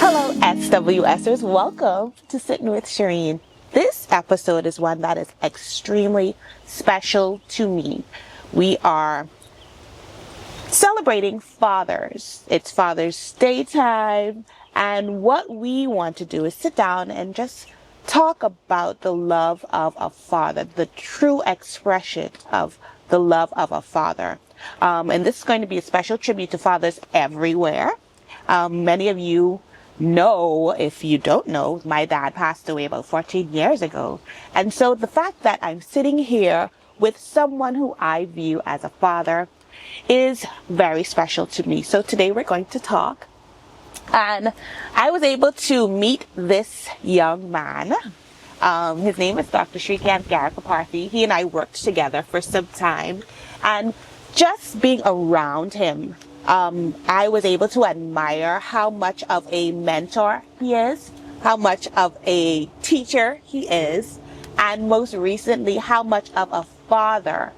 Hello, SWSers. Welcome to Sitting with Shireen. This episode is one that is extremely special to me. We are celebrating fathers. It's Father's Day time, and what we want to do is sit down and just talk about the love of a father, the true expression of the love of a father. And this is going to be a special tribute to fathers everywhere. Many of you know, if you don't know, my dad passed away about 14 years ago. And so the fact that I'm sitting here with someone who I view as a father is very special to me. So today we're going to talk. And I was able to meet this young man. His name is Dr. Srikanth Garikaparthi. He and I worked together for some time. And just being around him, I was able to admire how much of a mentor he is, how much of a teacher he is, and most recently, how much of a father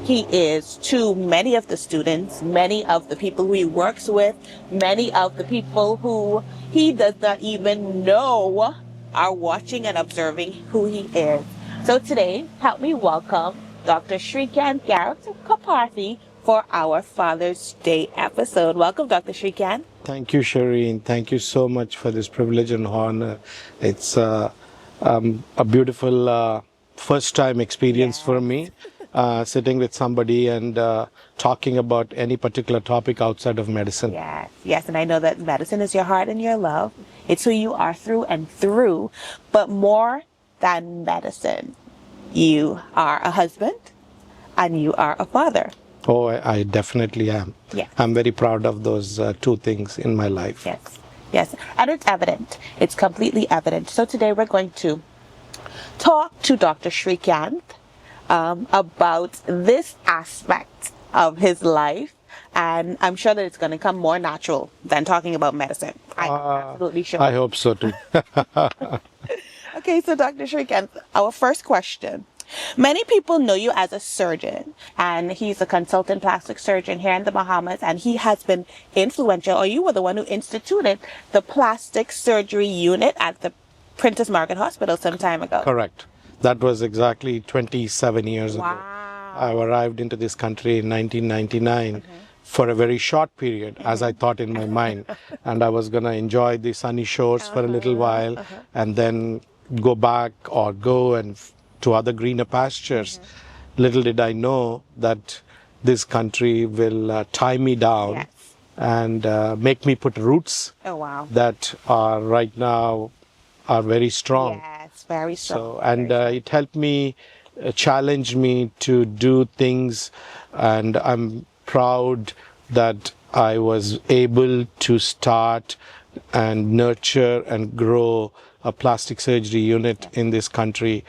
he is to many of the students, many of the people who he works with, many of the people who he does not even know are watching and observing who he is. So today, help me welcome Dr. Srikanth Garikaparthi for our Father's Day episode. Welcome, Dr. Srikanth. Thank you, Shireen. Thank you so much for this privilege and honor. It's a beautiful first-time experience for me, sitting with somebody and talking about any particular topic outside of medicine. Yes, and I know that medicine is your heart and your love. It's who you are through and through, but more than medicine, you are a husband and you are a father. Oh, I definitely am. Yes. I'm very proud of those two things in my life. Yes. And it's evident. It's completely evident. So today we're going to talk to Dr. Srikanth about this aspect of his life. And I'm sure that it's going to come more natural than talking about medicine. I'm absolutely sure. I hope so too. Okay, so Dr. Srikanth, our first question. Many people know you as a surgeon, and he's a consultant plastic surgeon here in the Bahamas, and he has been influential, or you were the one who instituted the plastic surgery unit at the Princess Margaret Hospital some time ago. Correct. That was exactly 27 years ago. I arrived into this country in 1999 for a very short period, as I thought in my mind, and I was going to enjoy the sunny shores for a little while and then go back or go and to other greener pastures. Little did I know that this country will tie me down and make me put roots that are right now are very strong. Yes, very strong. So, and it helped me, challenge me to do things, and I'm proud that I was able to start and nurture and grow a plastic surgery unit in this country.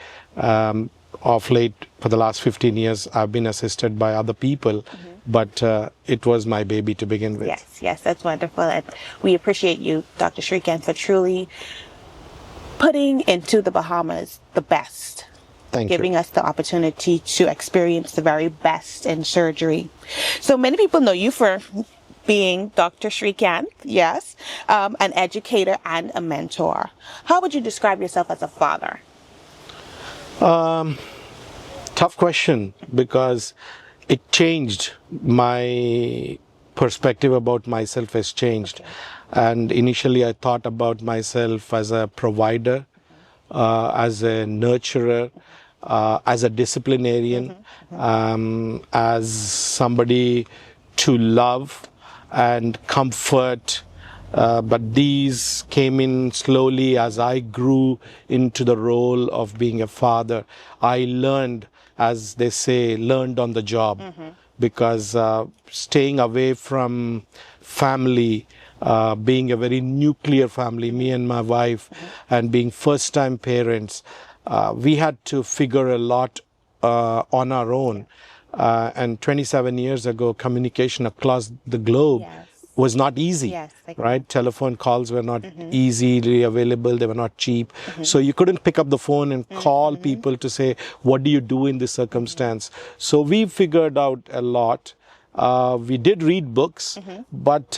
Of late, for the last 15 years, I've been assisted by other people, but it was my baby to begin with. Yes, that's wonderful. And we appreciate you, Dr. Srikanth, for truly putting into the Bahamas the best. Giving us the opportunity to experience the very best in surgery. So many people know you for being Dr. Srikanth, yes, an educator and a mentor. How would you describe yourself as a father? Tough question, because it changed. My perspective about myself has changed. And initially I thought about myself as a provider, as a nurturer, as a disciplinarian, as somebody to love and comfort. But these came in slowly as I grew into the role of being a father. I learned, as they say, learned on the job, because staying away from family, being a very nuclear family, me and my wife, and being first-time parents, we had to figure a lot on our own. And 27 years ago, communication across the globe was not easy, right? Telephone calls were not easily available. They were not cheap. So you couldn't pick up the phone and call people to say, what do you do in this circumstance? So we figured out a lot. We did read books, but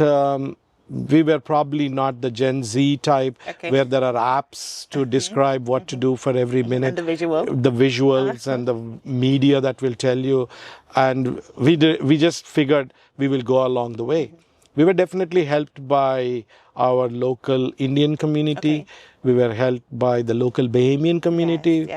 we were probably not the Gen Z type where there are apps to describe what to do for every minute. And the visual. The visuals and the media that will tell you. And we just figured we will go along the way. We were definitely helped by our local Indian community. We were helped by the local Bahamian community,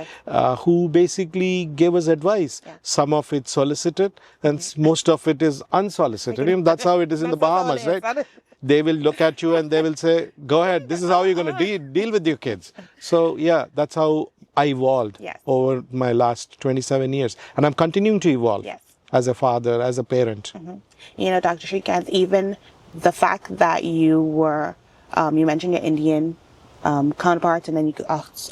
who basically gave us advice. Some of it solicited and most of it is unsolicited. You know, that's how it is in the Bahamas, right? They will look at you and they will say, go ahead, this is how you're going to deal with your kids. So yeah, that's how I evolved over my last 27 years. And I'm continuing to evolve as a father, as a parent. You know, Dr. Srikanth, even the fact that you were, you mentioned your Indian counterparts, and then you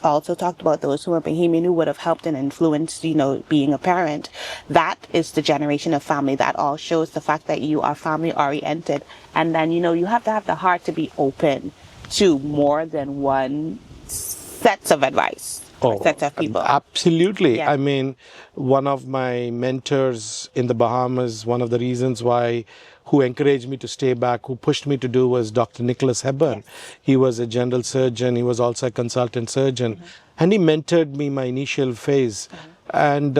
also talked about those who are Bahamian who would have helped and influenced, you know, being a parent. That is the generation of family. That all shows the fact that you are family oriented. And then, you know, you have to have the heart to be open to more than one sets of advice. Sets of people. Absolutely. I mean, one of my mentors in the Bahamas, one of the reasons why, who encouraged me to stay back, who pushed me to do, was Dr. Nicholas Hepburn. He was a general surgeon. He was also a consultant surgeon. And he mentored me my initial phase. And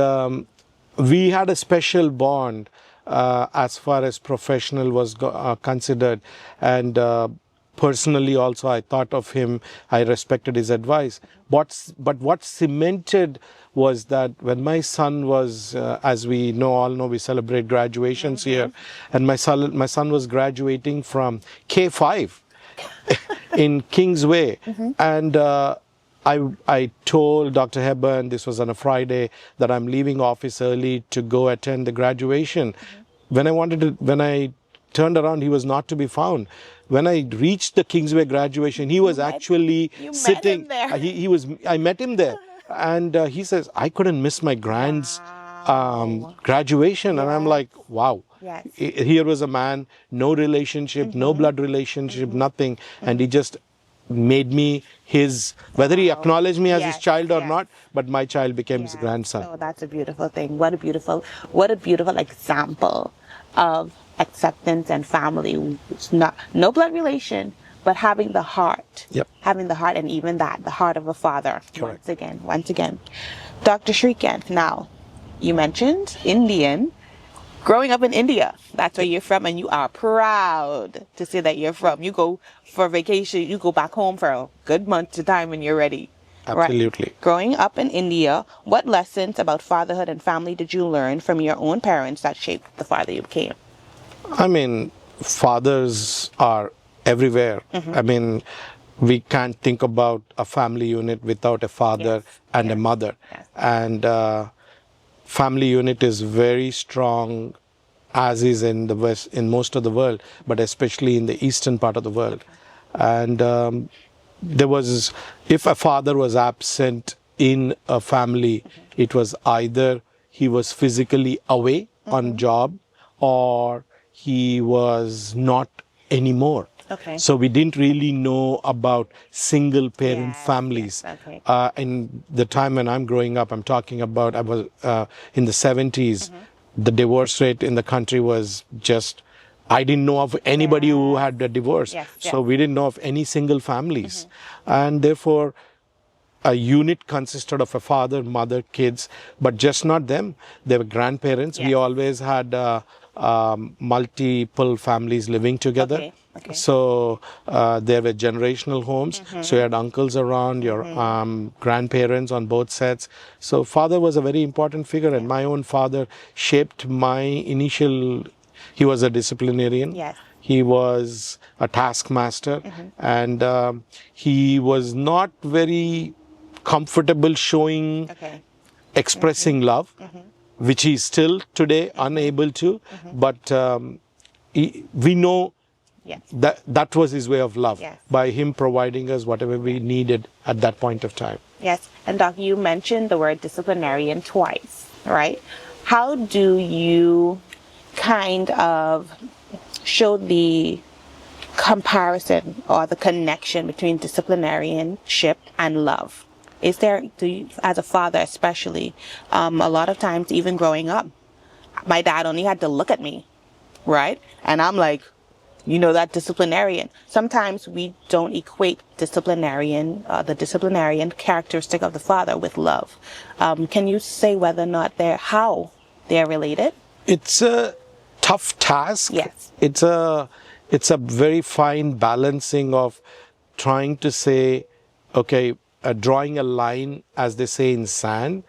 we had a special bond as far as professional was considered. And personally also, I thought of him, I respected his advice. But what cemented was that when my son was, as we all know, we celebrate graduations here, and my son was graduating from K5 in Kingsway, and I told Dr. Hepburn, this was on a Friday, that I'm leaving office early to go attend the graduation. When I turned around, he was not to be found. When I reached the Kingsway graduation, he was actually sitting. I met him there, and he says, "I couldn't miss my grand's graduation," and I'm like, "Wow." Here was a man, no relationship, no blood relationship, nothing, and he just made me his, whether he acknowledged me as his child or not, but my child became his grandson. Oh, that's a beautiful thing. What a beautiful example of acceptance and family. It's not, no blood relation, but having the heart. Having the heart, and even that, the heart of a father. Correct. Once again. Dr. Srikanth, now, you mentioned Indian. Growing up in India, that's where you're from, and you are proud to say that you're from. You go for vacation, you go back home for a good month of time when you're ready. Absolutely. Right. Growing up in India, what lessons about fatherhood and family did you learn from your own parents that shaped the father you became? I mean, fathers are everywhere. I mean, we can't think about a family unit without a father and a mother. And family unit is very strong, as is in the West, in most of the world, but especially in the eastern part of the world. And there was, if a father was absent in a family, it was either he was physically away on job, or he was not anymore. So we didn't really know about single parent families. In the time when I'm growing up, I'm talking about, I was in the 70s, the divorce rate in the country was just, I didn't know of anybody who had a divorce. So we didn't know of any single families. And therefore, a unit consisted of a father, mother, kids, but just not them. They were grandparents. We always had multiple families living together. So there were generational homes. So you had uncles around, your grandparents on both sets. So father was a very important figure, and my own father shaped my initial. He was a disciplinarian. He was a taskmaster, and he was not very comfortable showing, expressing love, which he's still today unable to. But we know that was his way of love, by him providing us whatever we needed at that point of time. And Doc, you mentioned the word disciplinarian twice, right? How do you kind of show the comparison or the connection between disciplinarianship and love? Is there, as a father especially, a lot of times, even growing up, my dad only had to look at me, right? And I'm like, that disciplinarian. Sometimes we don't equate the disciplinarian characteristic of the father with love. Can you say whether or not how they're related? It's a tough task. Yes. It's a very fine balancing of trying to say, okay, drawing a line, as they say, in sand,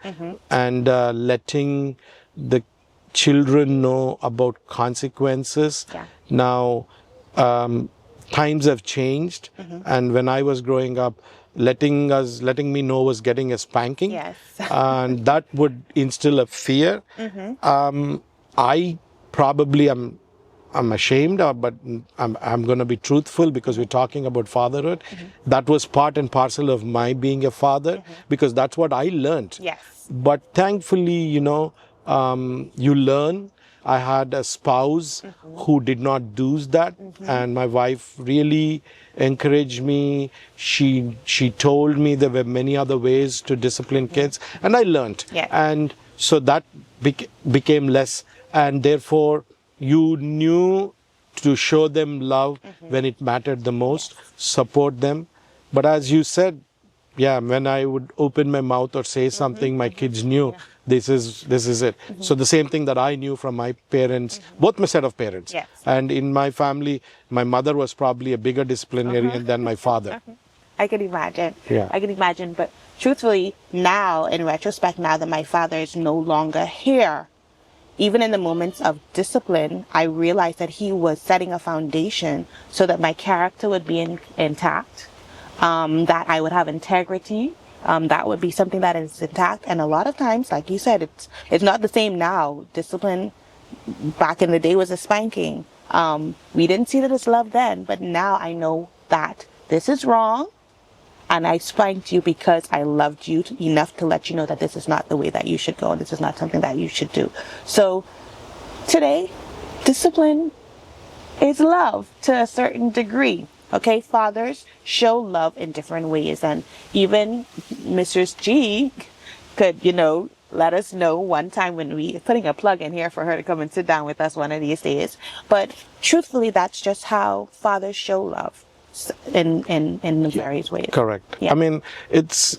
and letting the children know about consequences. Yeah. Now, times have changed, and when I was growing up, letting me know was getting a spanking. Yes. And that would instill a fear. I probably am. I'm ashamed, but I'm going to be truthful because we're talking about fatherhood. That was part and parcel of my being a father because that's what I learned. Yes. But thankfully, you learn. I had a spouse who did not do that, and my wife really encouraged me. She told me there were many other ways to discipline kids, and I learned. Yeah. And so that became less, and therefore you knew to show them love when it mattered the most, support them. But as you said, yeah, when I would open my mouth or say something, my kids knew this is it. So the same thing that I knew from my parents, both my set of parents. Yes. And in my family, my mother was probably a bigger disciplinarian than my father. I can imagine. Yeah. I can imagine. But truthfully, now, in retrospect, now that my father is no longer here, even in the moments of discipline, I realized that he was setting a foundation so that my character would be intact, that I would have integrity. That would be something that is intact. And a lot of times, like you said, it's not the same now. Discipline back in the day was a spanking. We didn't see that as love then, but now I know that this is wrong. And I spanked you because I loved you enough to let you know that this is not the way that you should go and this is not something that you should do. So today, discipline is love to a certain degree. Okay, fathers show love in different ways. And even Mrs. G could, let us know one time when putting a plug in here for her to come and sit down with us one of these days. But truthfully, that's just how fathers show love. In various ways. Correct. Yeah. I mean,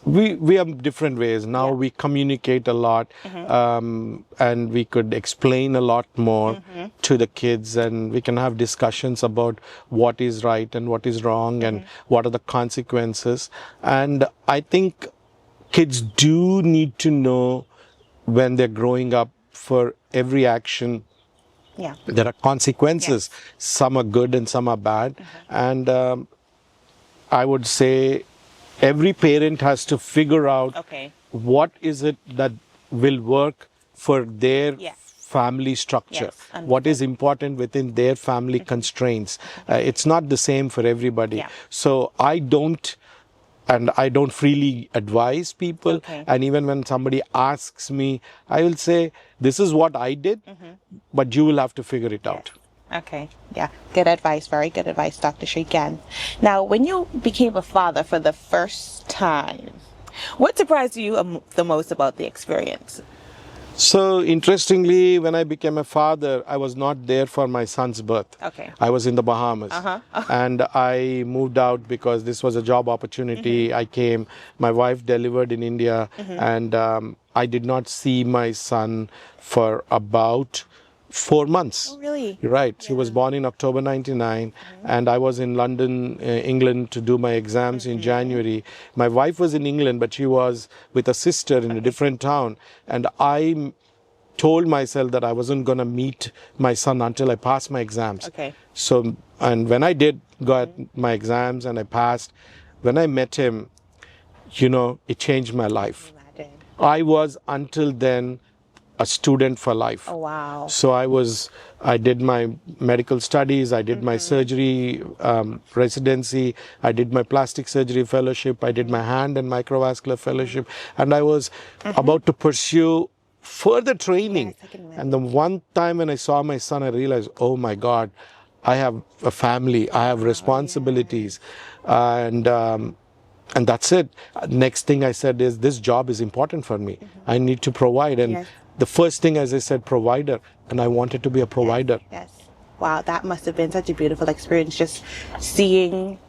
we have different ways. Now we communicate a lot, and we could explain a lot more to the kids, and we can have discussions about what is right and what is wrong and what are the consequences. And I think kids do need to know when they're growing up, for every action there are consequences. Yes. Some are good and some are bad. And I would say every parent has to figure out what is it that will work for their family structure. Yes. What is important within their family constraints. It's not the same for everybody. Yeah. So I don't freely advise people. And even when somebody asks me, I will say, this is what I did, but you will have to figure it out. Okay. Yeah. Good advice. Very good advice, Dr. Srikanth. Now, when you became a father for the first time, what surprised you the most about the experience? So interestingly, when I became a father, I was not there for my son's birth. Okay. I was in the Bahamas. And I moved out because this was a job opportunity. I came, my wife delivered in India, and I did not see my son for about 4 months. Oh, really? Right. He was born in October 99, and I was in London, England, to do my exams in January. My wife was in England, but she was with a sister in a different town. And I told myself that I wasn't going to meet my son until I passed my exams. Okay. So, and when I did got my exams and I passed, when I met him, it changed my life. I was until then a student for life. Oh, wow. So I did my medical studies, I did my surgery residency, I did my plastic surgery fellowship, I did my hand and microvascular fellowship, and I was about to pursue further training. Yes, and the one time when I saw my son, I realized, oh my God, I have a family, I have responsibilities, and that's it. Next thing I said is, this job is important for me. I need to provide. And the first thing, as I said, provider, and I wanted to be a provider. Yes. Wow, that must have been such a beautiful experience, just seeing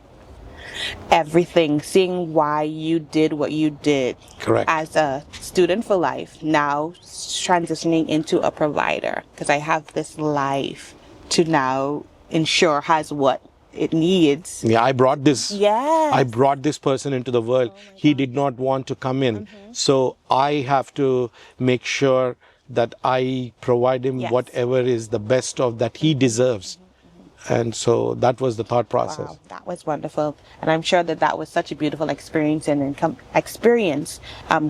everything, seeing why you did what you did. Correct. As a student for life, now transitioning into a provider, because I have this life to now ensure has what it needs. Yeah, I brought this. Yes. I brought this person into the world. He did not want to come in, so I have to make sure that I provide him Yes. whatever is the best of that he deserves. And so that was the thought process. Wow, that was wonderful, and I'm sure that that was such a beautiful experience and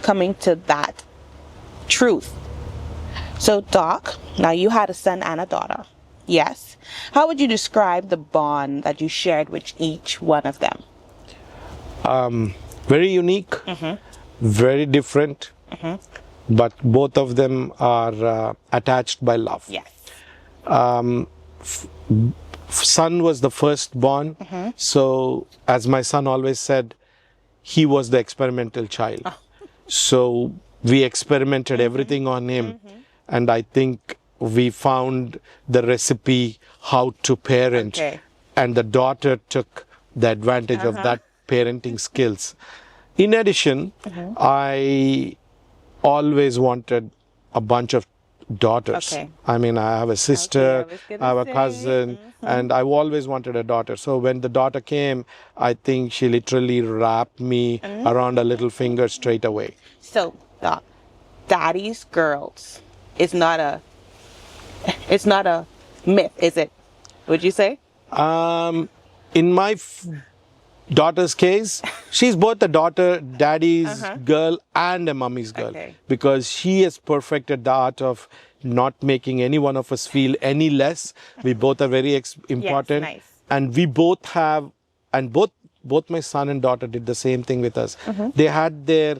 coming to that truth. So, Doc, now you had a son and a daughter. Yes. How would you describe the bond that you shared with each one of them? Very unique, very different, but both of them are attached by love. Yes. Son was the firstborn, so as my son always said, he was the experimental child. So we experimented everything on him, and I think we found the recipe how to parent, and the daughter took the advantage of that parenting skills. In addition, I always wanted a bunch of daughters. Okay. I mean, I have a sister, Okay, I have a cousin, and I've always wanted a daughter. So when the daughter came, I think she literally wrapped me around a little finger straight away. So, Doc, Daddy's Girls is not a myth, is it? Would you say? In my daughter's case, she's both a daughter, daddy's girl, and a mummy's girl. Okay. Because she has perfected the art of not making any one of us feel any less. We both are very important. Yes, nice. And we both have, and both my son and daughter did the same thing with us. They had their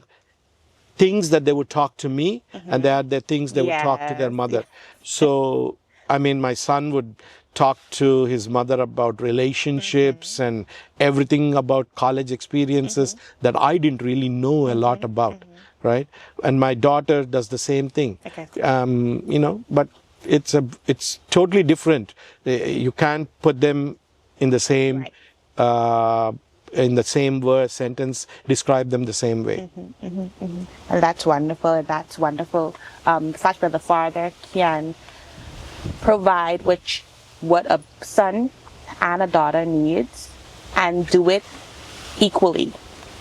things that they would talk to me, and they had their things they would talk to their mother. So, I mean, my son would talk to his mother about relationships and everything about college experiences that I didn't really know a lot about, right? And my daughter does the same thing. Okay. But it's totally different. You can't put them in the same verse, sentence, describe them the same way. And that's wonderful. And that's wonderful. The fact that the father can provide what a son and a daughter needs and do it equally.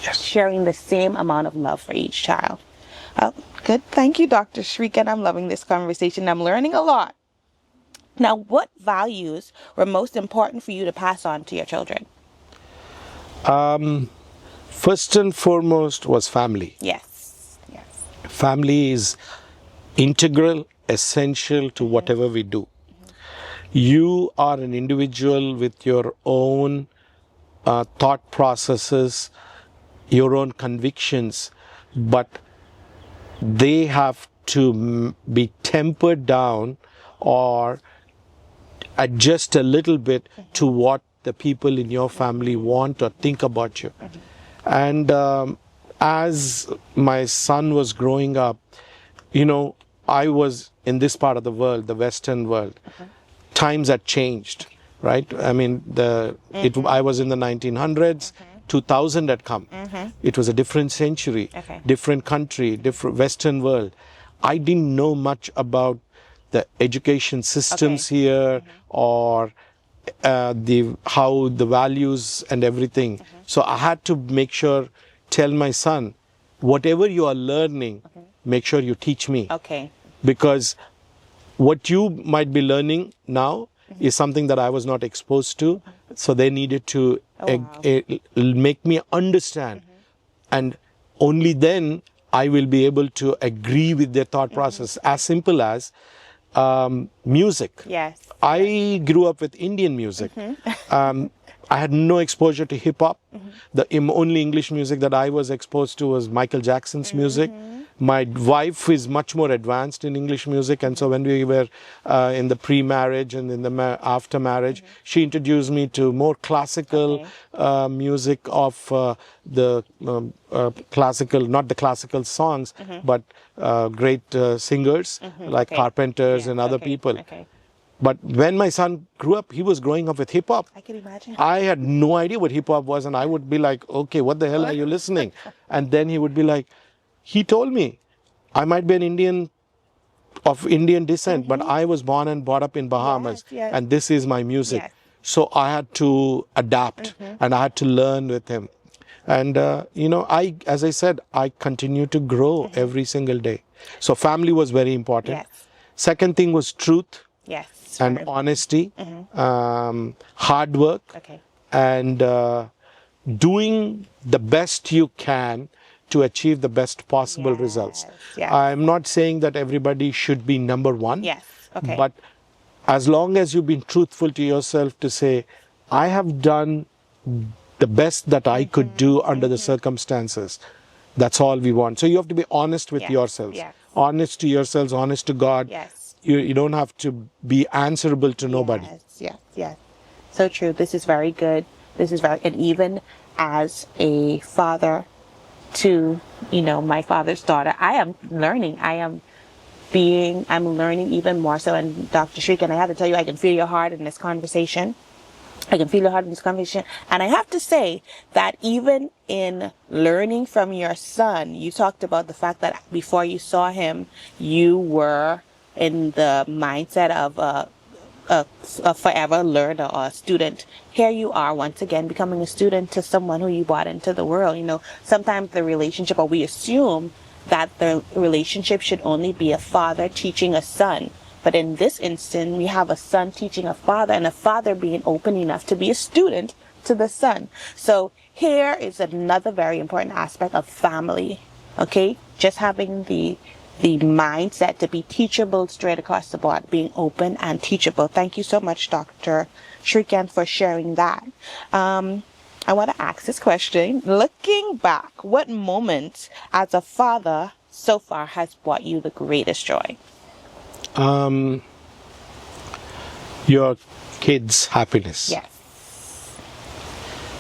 Yes. Sharing the same amount of love for each child. Oh, good. Thank you, Dr. Srikanth. I'm loving this conversation. I'm learning a lot. Now, what values were most important for you to pass on to your children? First and foremost was family. Yes. Family is integral, essential to whatever we do. You are an individual with your own thought processes, your own convictions, but they have to be tempered down or adjust a little bit to what the people in your family want or think about you. And as my son was growing up, I was in this part of the world, the Western world. Times had changed, right? I mean, I was in the 1900s, 2000 had come. It was a different century, different country, different Western world. I didn't know much about the education systems here or how the values and everything. So I had to tell my son, whatever you are learning, make sure you teach me. Okay. Because what you might be learning now is something that I was not exposed to. So they needed to make me understand. And only then I will be able to agree with their thought process. As simple as music. Yes. I grew up with Indian music. I had no exposure to hip hop. The only English music that I was exposed to was Michael Jackson's music. My wife is much more advanced in English music, and so when we were in the pre-marriage and in the after marriage, she introduced me to more classical music of the classical, not the classical songs, but great singers like Carpenters and other people. But when my son grew up, he was growing up with hip hop. I can imagine. I had no idea what hip hop was, and I would be like, okay, what the hell are you listening? And then he would be like, he told me, I might be an Indian of Indian descent, but I was born and brought up in Bahamas, Yes. and this is my music. Yes. So I had to adapt, and I had to learn with him. And as I said, I continue to grow every single day. So family was very important. Yes. Second thing was truth Yes. and honesty, hard work, Okay. and doing the best you can to achieve the best possible results. Yes. I'm not saying that everybody should be number one. Yes. Okay. But as long as you've been truthful to yourself to say, I have done the best that I could do under the circumstances, that's all we want. So you have to be honest with yourselves, honest to yourselves, honest to God. Yes. You don't have to be answerable to nobody. Yes. So true. This is very good. And even as a father to, my father's daughter, I am learning. I'm learning even more so. And Dr. Srikanth, I have to tell you, I can feel your heart in this conversation. And I have to say that even in learning from your son, you talked about the fact that before you saw him, you were in the mindset of a forever learner or a student. Here you are once again becoming a student to someone who you brought into the world. Sometimes the relationship, or we assume that the relationship should only be a father teaching a son. But in this instance, we have a son teaching a father, and a father being open enough to be a student to the son. So here is another very important aspect of family. Okay? Just having the mindset to be teachable straight across the board, being open and teachable. Thank you so much, Dr. Srikanth, for sharing that. I want to ask this question. Looking back, what moment as a father so far has brought you the greatest joy? Your kids' happiness. Yes.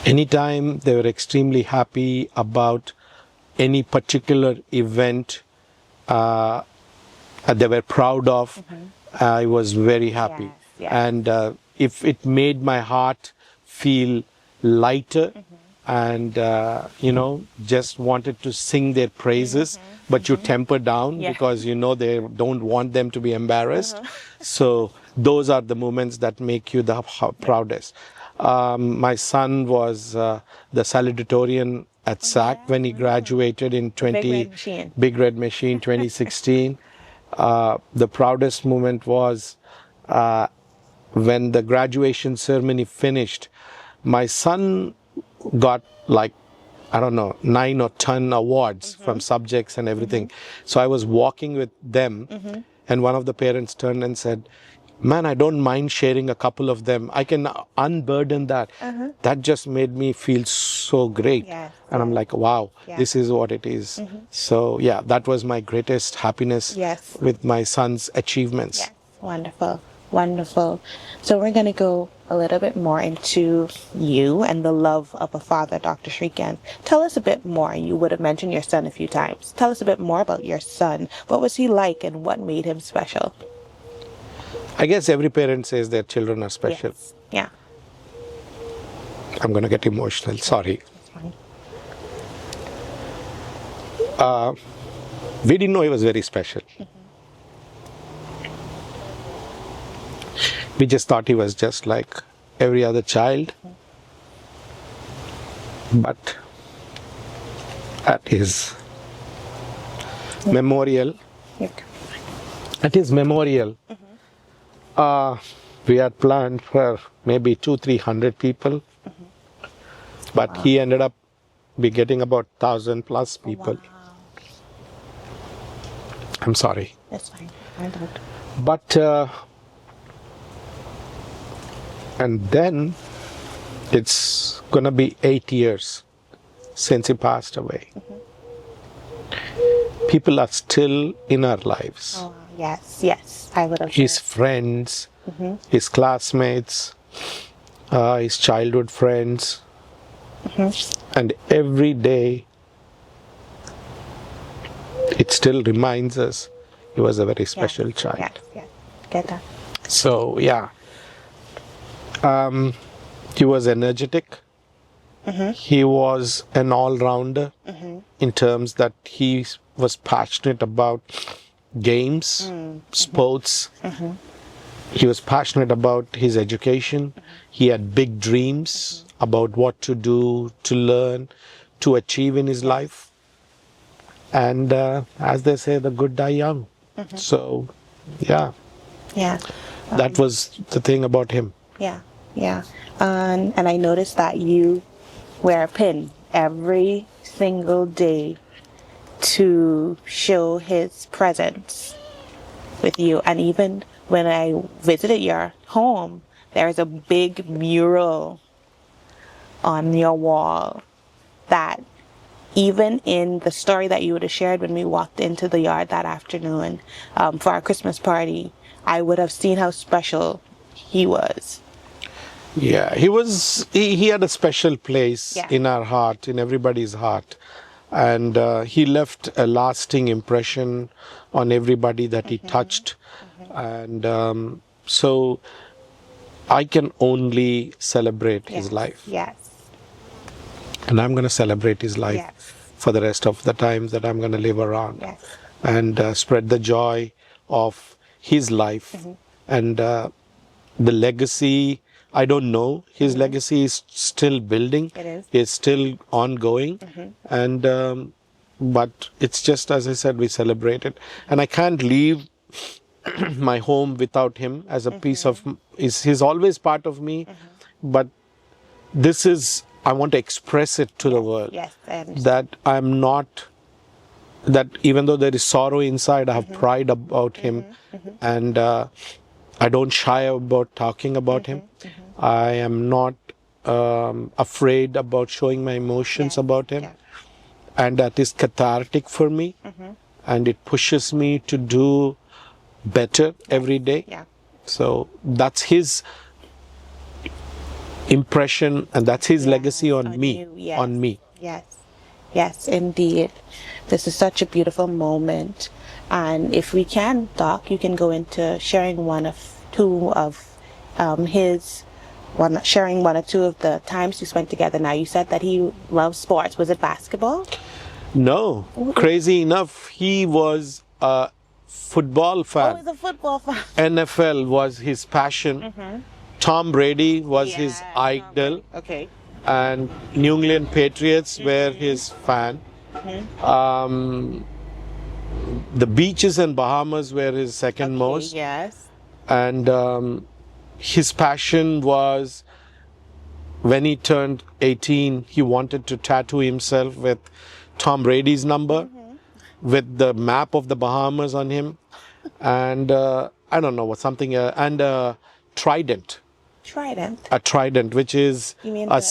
Anytime they were extremely happy about any particular event they were proud of, I was very happy. Yes. And if it made my heart feel lighter and, just wanted to sing their praises, but you temper down because they don't want them to be embarrassed. So those are the moments that make you the proudest. My son was the salutatorian at SAC when he graduated in Big Red Machine 2016. The proudest moment was when the graduation ceremony finished. My son got 9 or 10 awards from subjects and everything. So I was walking with them and one of the parents turned and said, man, I don't mind sharing a couple of them. I can unburden that. That just made me feel so great. And I'm like, wow, this is what it is. So yeah, that was my greatest happiness with my son's achievements. Yes. Wonderful. So we're going to go a little bit more into you and the love of a father, Dr. Srikanth. Tell us a bit more. You would have mentioned your son a few times. Tell us a bit more about your son. What was he like and what made him special? I guess every parent says their children are special. Yes. Yeah. I'm going to get emotional. Sorry. That's fine. We didn't know he was very special. We just thought he was just like every other child. But at his memorial, we had planned for maybe 200-300 people, but he ended up getting about 1,000+ people. Wow. I'm sorry. That's fine. I don't. But and then it's gonna be 8 years since he passed away. People are still in our lives. Oh, yes, I would have. His friends, his classmates, his childhood friends, and every day it still reminds us he was a very special child. Yes, get that. So yeah, he was energetic. He was an all-rounder in terms that he was passionate about games, sports. He was passionate about his education. He had big dreams about what to do, to learn, to achieve in his life. And as they say, the good die young. So, yeah, Yeah. that was the thing about him. Yeah. Yeah. And I noticed that you wear a pin every single day to show his presence with you. And even when I visited your home, there's a big mural on your wall that even in the story that you would have shared when we walked into the yard that afternoon for our Christmas party, I would have seen how special he was. Yeah, he had a special place Yeah. in our heart, in everybody's heart. And he left a lasting impression on everybody that he touched. And so I can only celebrate his Yes. life. Yes. And I'm going to celebrate his life Yes. for the rest of the time that I'm going to live around. Yes. And spread the joy of his life. And the legacy, I don't know. His legacy is still building. It is. It's still ongoing. And but it's just, as I said, we celebrate it. And I can't leave my home without him as a piece of, he's always part of me. But this is, I want to express it to the world. Yes. I understand. That I'm not, that even though there is sorrow inside, I have pride about him. And I don't shy about talking about him. I am not afraid about showing my emotions about him. Yeah. And that is cathartic for me. And it pushes me to do better every day. Yeah. So that's his impression and that's his legacy on me. you, yes. On me. Yes. Yes, indeed. This is such a beautiful moment. And if we can, Doc, you can go into sharing sharing one or two of the times you spent together. Now, you said that he loves sports. Was it basketball? No, crazy enough, he was a football Oh, fan. he's a football fan. NFL was his passion. Tom Brady was his idol. Okay. And New England Patriots were his fan. The beaches in Bahamas were his second most. Yes. And his passion was, when he turned 18, he wanted to tattoo himself with Tom Brady's number, with the map of the Bahamas on him, and I don't know what something, and a trident. Trident. A trident, which is You mean with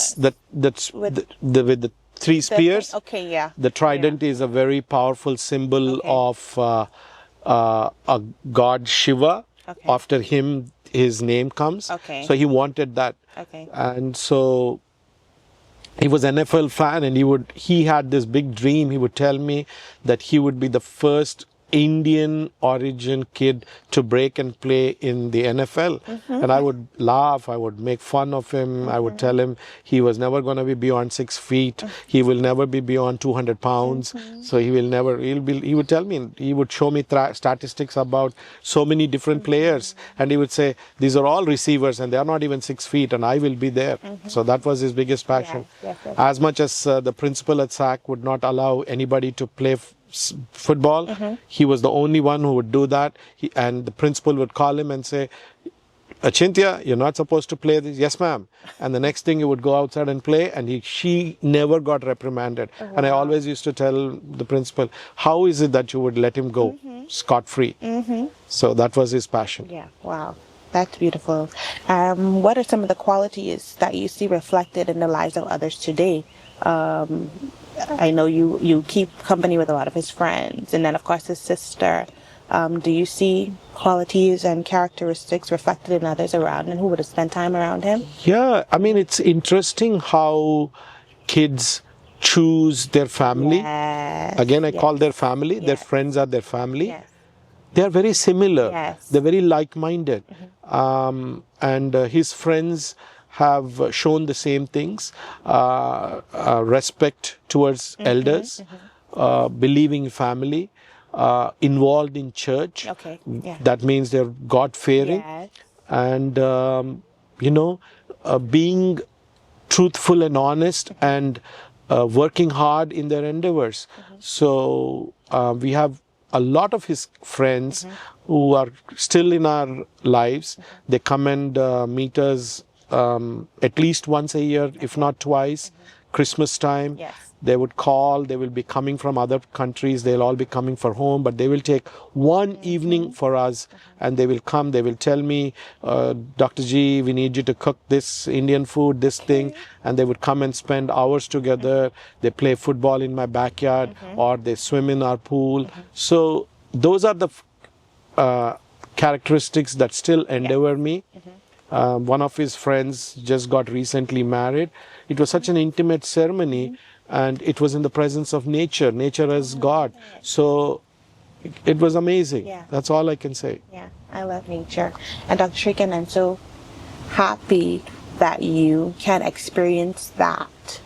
the three spears. Okay, yeah. The trident is a very powerful symbol of a god Shiva. Okay. After him, his name comes. Okay. So he wanted that. Okay. And so he was an NFL fan, and he had this big dream. He would tell me that he would be the first Indian origin kid to break and play in the NFL. And I would laugh, I would make fun of him, I would tell him he was never going to be beyond 6 feet, he will never be beyond 200 pounds, so he would tell me, he would show me statistics about so many different players, and he would say, these are all receivers and they are not even 6 feet, and I will be there. So that was his biggest passion. Yes. As much as the principal at SAC would not allow anybody to play football, he was the only one who would do that. And the principal would call him and say, Achintya, you're not supposed to play this. Yes, ma'am. And the next thing he would go outside and play, and she never got reprimanded. And I always used to tell the principal, how is it that you would let him go scot-free? So that was his passion. Yeah, wow. That's beautiful. What are some of the qualities that you see reflected in the lives of others today? I know you keep company with a lot of his friends, and then of course his sister. Do you see qualities and characteristics reflected in others around and who would have spent time around him? Yeah, I mean, it's interesting how kids choose their family. Yes. Again, I call their family, their friends are their family. Yes. they are very similar. Yes. They're very like-minded. And his friends have shown the same things. Respect towards elders, believing family, involved in church. Okay. Yeah. That means they're God-fearing. Yes. And, being truthful and honest and working hard in their endeavors. So we have a lot of his friends who are still in our lives. They come and meet us at least once a year, if not twice. Christmas time. Yes. They would call, they will be coming from other countries, they'll all be coming for home, but they will take one evening for us and they will come, they will tell me, Dr. G, we need you to cook this Indian food, this thing, and they would come and spend hours together. They play football in my backyard or they swim in our pool. So those are the characteristics that still endeavor me. One of his friends just got recently married. It was such an intimate ceremony, and it was in the presence of nature as God. So it was amazing. Yeah. That's all I can say. Yeah, I love nature. And Dr. Srikanth, I'm so happy that you can experience that.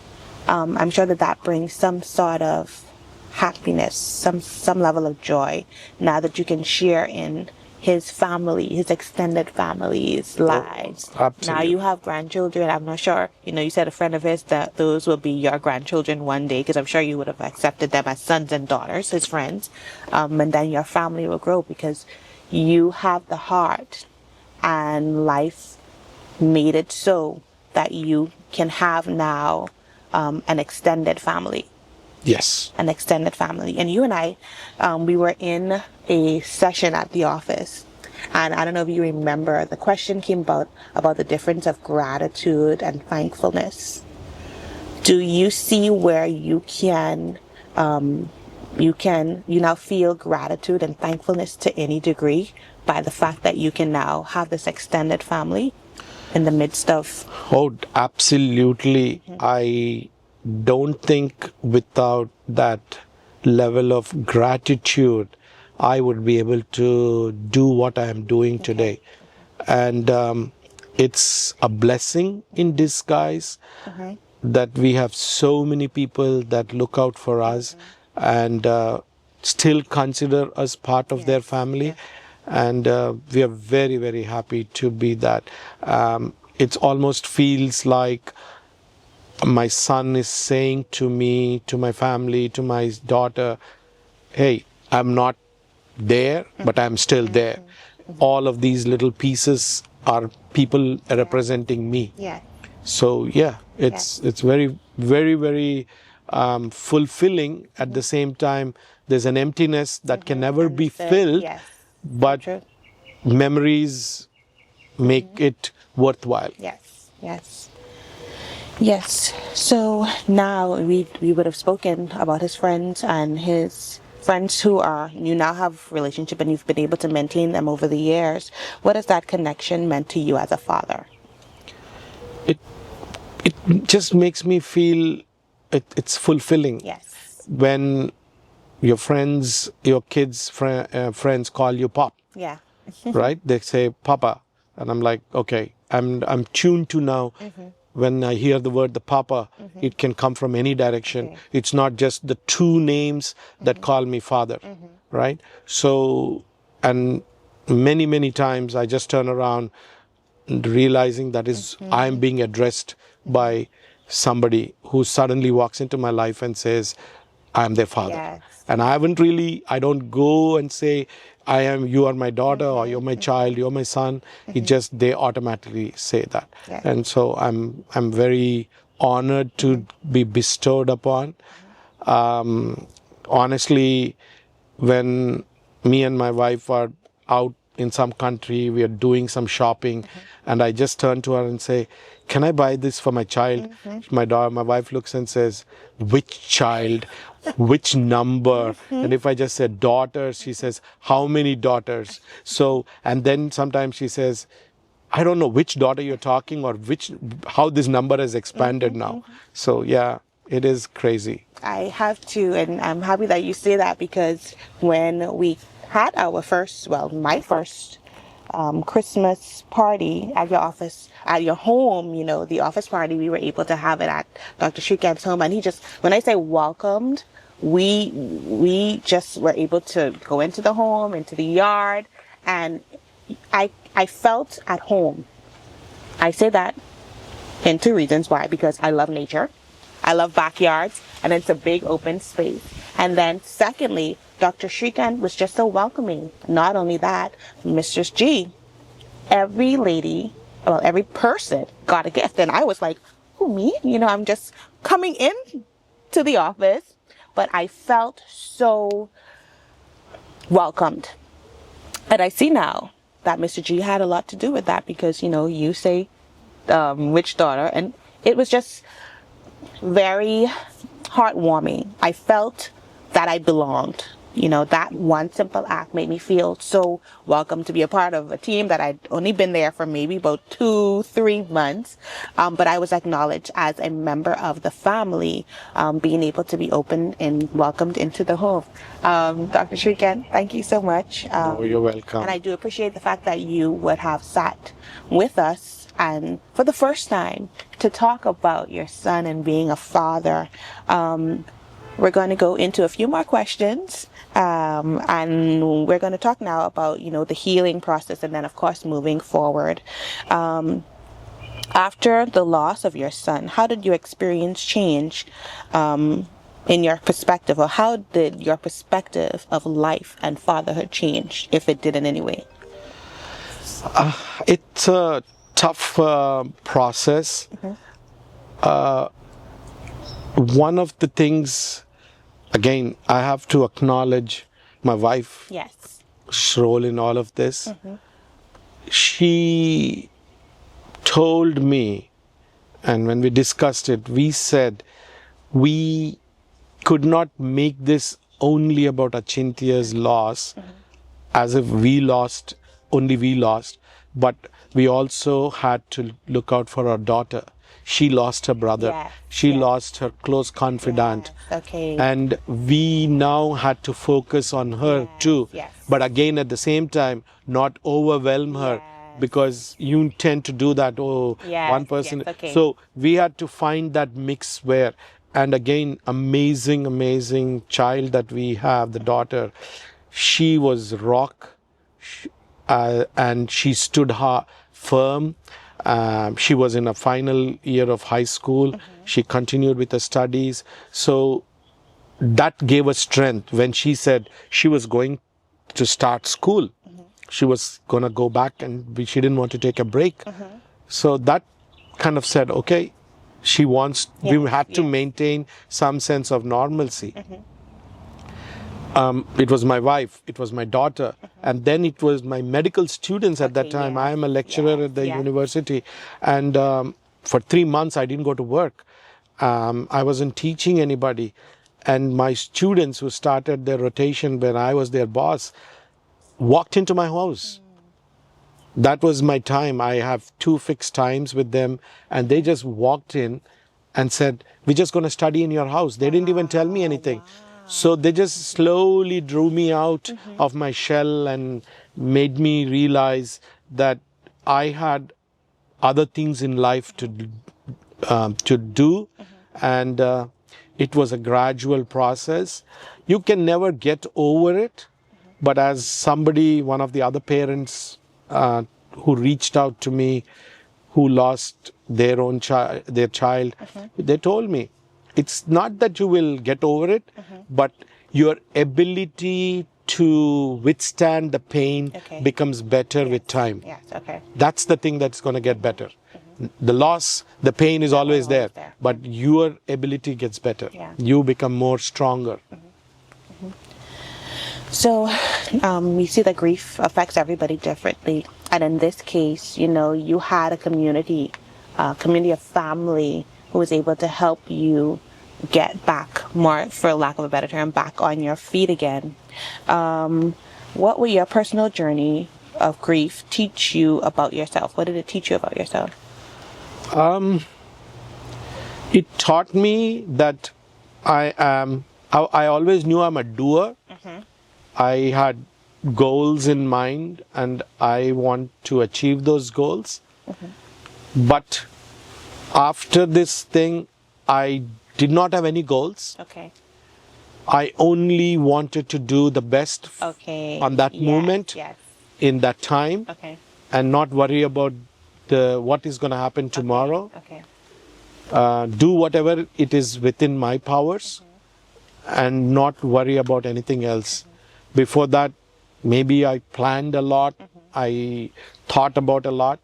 I'm sure that brings some sort of happiness, some level of joy, now that you can share in his family, his extended family's lives. Absolutely. Now you have grandchildren. I'm not sure, you said a friend of his that those will be your grandchildren one day, because I'm sure you would have accepted them as sons and daughters, his friends. And then your family will grow because you have the heart, and life made it so that you can have now an extended family. Yes. An extended family. And you and I, we were in a session at the office, and I don't know if you remember, the question came about the difference of gratitude and thankfulness. Do you see where you now feel gratitude and thankfulness to any degree by the fact that you can now have this extended family in the midst of? Oh, absolutely. I don't think without that level of gratitude, I would be able to do what I am doing today. And it's a blessing in disguise that we have so many people that look out for us and still consider us part of their family. And we are very, very happy to be that. It almost feels like my son is saying to me, to my family, to my daughter, hey, I'm not there, but I'm still there. All of these little pieces are people representing me. Yeah. So yeah, it's very, very, very fulfilling. At the same time, there's an emptiness that can never be filled, but memories make it worthwhile. Yes. So now we would have spoken about his friends and his friends you now have relationship and you've been able to maintain them over the years. What has that connection meant to you as a father? It just makes me feel it's fulfilling. Yes. When your friends, your kids' friends call you Pop. Yeah. Right? They say Papa, and I'm like, okay, I'm tuned to now. When I hear the word the Papa, it can come from any direction. It's not just the two names that call me father, right? So, and many, many times I just turn around realizing that is I'm being addressed by somebody who suddenly walks into my life and says, I'm their father. Yes. And I don't go and say, you are my daughter, or you're my child, you're my son. It just, they automatically say that. Yeah. And so I'm very honored to be bestowed upon. Honestly, when me and my wife are out in some country, we are doing some shopping, and I just turn to her and say, can I buy this for my child? My wife looks and says, which child? Which number? And if I just said daughters, she says, how many daughters? So, and then sometimes she says, I don't know which daughter you're talking, or how this number has expanded now. So yeah, it is crazy. I have to, and I'm happy that you say that, because when we had our first, well, my first Christmas party at your office, at your home, the office party, we were able to have it at Dr. Srikanth's home. And he just, when I say welcomed, we just were able to go into the home, into the yard, and I felt at home. I say that in two reasons. Why? Because I love nature. I love backyards, and it's a big open space. And then secondly, Dr. Srikanth was just so welcoming. Not only that, Mistress G, every lady, well, every person got a gift. And I was like, who, me? I'm just coming in to the office, but I felt so welcomed. And I see now that Mr. G had a lot to do with that because, you say which daughter, and it was just very heartwarming. I felt that I belonged. That one simple act made me feel so welcome to be a part of a team that I'd only been there for maybe about 2-3 months. But I was acknowledged as a member of the family, being able to be open and welcomed into the home. Dr. Srikanth, thank you so much. Oh, you're welcome. And I do appreciate the fact that you would have sat with us and for the first time to talk about your son and being a father. We're going to go into a few more questions, and we're going to talk now about, the healing process and then, of course, moving forward. After the loss of your son, how did your experience change in your perspective, or how did your perspective of life and fatherhood change, if it did in any way? It's a tough process. One of the things, again, I have to acknowledge my wife's Yes. role in all of this. She told me, and when we discussed it, we said we could not make this only about Achintya's loss, as if only we lost, but we also had to look out for our daughter. She lost her brother. Yes, She yes. lost her close confidant. Yes, okay. And we now had to focus on her too. yes. But again, at the same time, not overwhelm her, Yes. because you tend to do that. Yes, One person. yes, okay. So we had to find that mix where, and again, amazing child that we have, the daughter. She was rock, and she stood firm. She was in a final year of high school. She continued with her studies. So that gave us strength when she said she was going to start school. She was going to go back, and she didn't want to take a break. So that kind of said, okay, we had to maintain some sense of normalcy. It was my wife, it was my daughter, and then it was my medical students at that time. yes, I am a lecturer at the university, and for 3 months I didn't go to work. I wasn't teaching anybody, and my students who started their rotation when I was their boss walked into my house. That was my time. I have 2 fixed times with them, and they just walked in and said, we're just going to study in your house. They didn't even tell me anything. So they just slowly drew me out of my shell and made me realize that I had other things in life to do, and it was a gradual process. You can never get over it, but as somebody, one of the other parents who reached out to me, who lost their own child, they told me, it's not that you will get over it, but your ability to withstand the pain becomes better with time. Yes, okay. That's the thing that's going to get better. The loss, the pain is always there, but your ability gets better. Yeah. You become more stronger. So we see that grief affects everybody differently. And in this case, you had a community of family who was able to help you get back, more, for lack of a better term, back on your feet again. What will your personal journey of grief teach you about yourself? What did it teach you about yourself? It taught me that I always knew I'm a doer. I had goals in mind and I want to achieve those goals. But after this thing, I did not have any goals. Okay. I only wanted to do the best Okay. on that Yes, moment, yes. in that time, Okay. and not worry about what is going to happen tomorrow. Okay. Do whatever it is within my powers and not worry about anything else. Before that, maybe I planned a lot, I thought about a lot.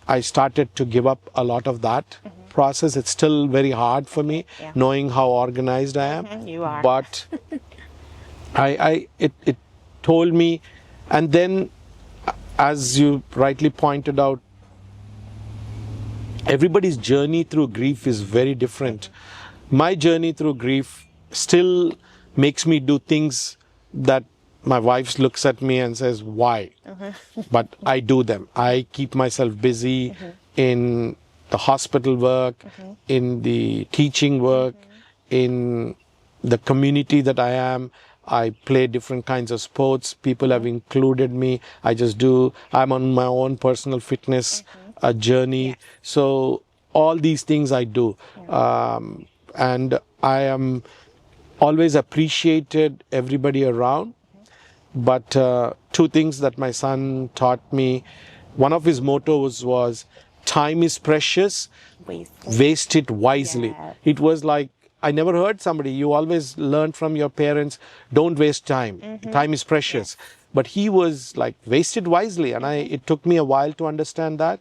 I started to give up a lot of that process. It's still very hard for me, Yeah. knowing how organized I am. You are. But it told me, and then, as you rightly pointed out, everybody's journey through grief is very different. My journey through grief still makes me do things that my wife looks at me and says, why? But I do them. I keep myself busy in the hospital work, in the teaching work, in the community that I am. I play different kinds of sports. People have included me. I'm on my own personal fitness journey. So all these things I do. And I am always appreciated everybody around. But two things that my son taught me. One of his mottos was, time is precious, waste it wisely. Yeah. It was like, I never heard somebody, you always learn from your parents, don't waste time. Time is precious. But he was like, waste it wisely. And it took me a while to understand that.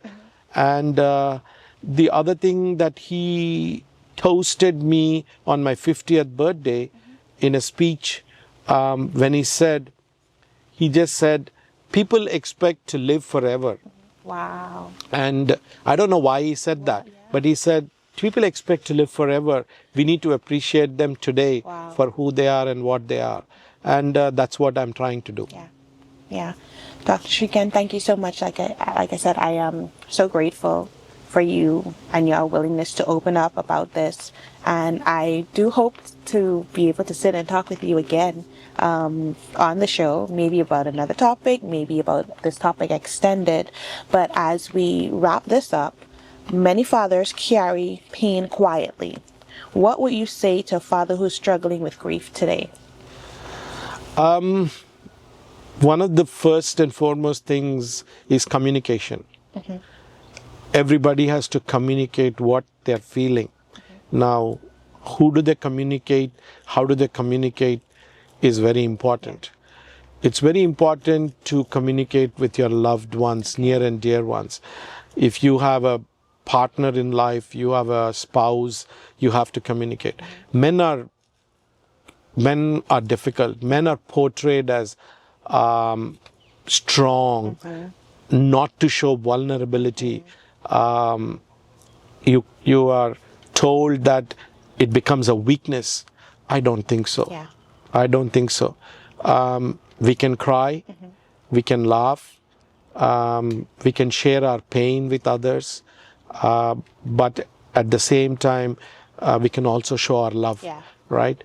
And the other thing that he toasted me on my 50th birthday in a speech, when he just said, people expect to live forever. Wow. And I don't know why he said that, but he said, people expect to live forever. We need to appreciate them today for who they are and what they are. And that's what I'm trying to do. Yeah. Yeah. Dr. Srikanth, thank you so much. Like I said, I am so grateful for you and your willingness to open up about this. And I do hope to be able to sit and talk with you again on the show, maybe about another topic, maybe about this topic extended. But as we wrap this up, many fathers carry pain quietly. What would you say to a father who's struggling with grief today? One of the first and foremost things is communication. Everybody has to communicate what they're feeling. Now, who do they communicate? How do they communicate is very important. It's very important to communicate with your loved ones, near and dear ones. If you have a partner in life, you have a spouse, you have to communicate. Men are difficult. Men are portrayed as strong, not to show vulnerability. You are told that it becomes a weakness. I don't think so. Yeah. I don't think so. We can cry, we can laugh, we can share our pain with others, but at the same time, we can also show our love, right?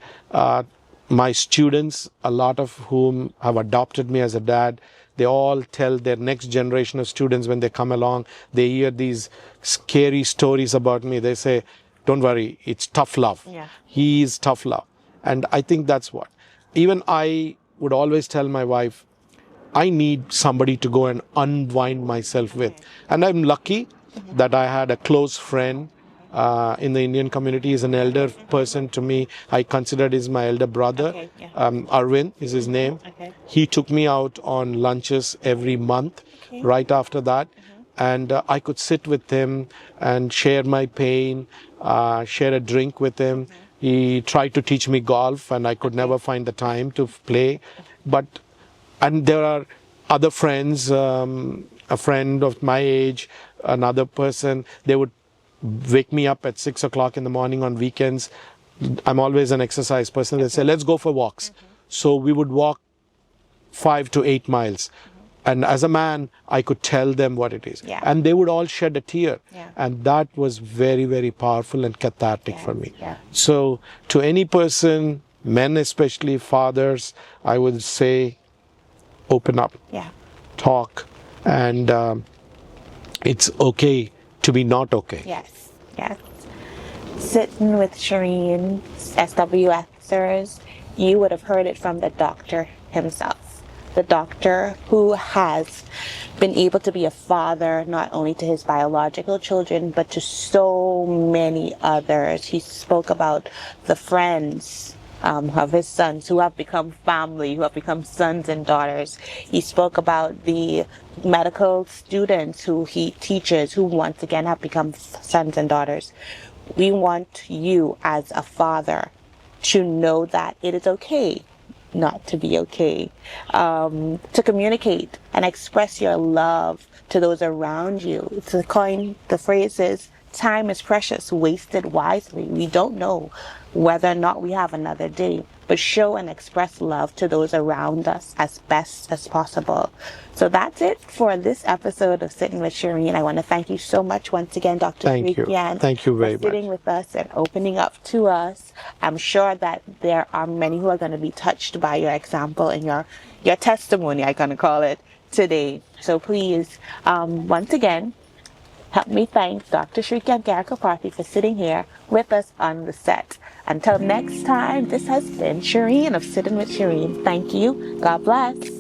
My students, a lot of whom have adopted me as a dad, they all tell their next generation of students when they come along, they hear these scary stories about me. They say, don't worry, it's tough love. Yeah. He is tough love. And I think that's what. Even I would always tell my wife, I need somebody to go and unwind myself with. And I'm lucky that I had a close friend in the Indian community. He's an elder person to me. I considered he's my elder brother. Okay, yeah. Arvind is his name. Okay. He took me out on lunches every month right after that. And I could sit with him and share my pain, share a drink with him. He tried to teach me golf and I could never find the time to play. And there are other friends, a friend of my age, another person, they would wake me up at 6 o'clock in the morning on weekends. I'm always an exercise person. They say, let's go for walks. So we would walk 5 to 8 miles. And as a man, I could tell them what it is. Yeah. And they would all shed a tear. Yeah. And that was very, very powerful and cathartic for me. Yeah. So to any person, men especially, fathers, I would say, open up, Yeah. talk, and it's okay to be not okay. Yes. Yes. Sitting with Shireen, SWSers, you would have heard it from the doctor himself. The doctor who has been able to be a father not only to his biological children, but to so many others. He spoke about the friends of his sons who have become family, who have become sons and daughters. He spoke about the medical students who he teaches, who once again have become sons and daughters. We want you as a father to know that it is okay not to be okay, to communicate and express your love to those around you. To coin the phrases, time is precious, wasted wisely. We don't know whether or not we have another day, but show and express love to those around us as best as possible. So that's it for this episode of Sitting with Shireen. I want to thank you so much once again, Dr. Thank you. Srikanth, Thank you very for sitting much. with us and opening up to us. I'm sure that there are many who are going to be touched by your example and your testimony, I'm going to call it, today. So please, once again, help me thank Dr. Srikanth Garikaparthi for sitting here with us on the set. Until next time, this has been Shireen of Sitting with Shireen. Thank you. God bless.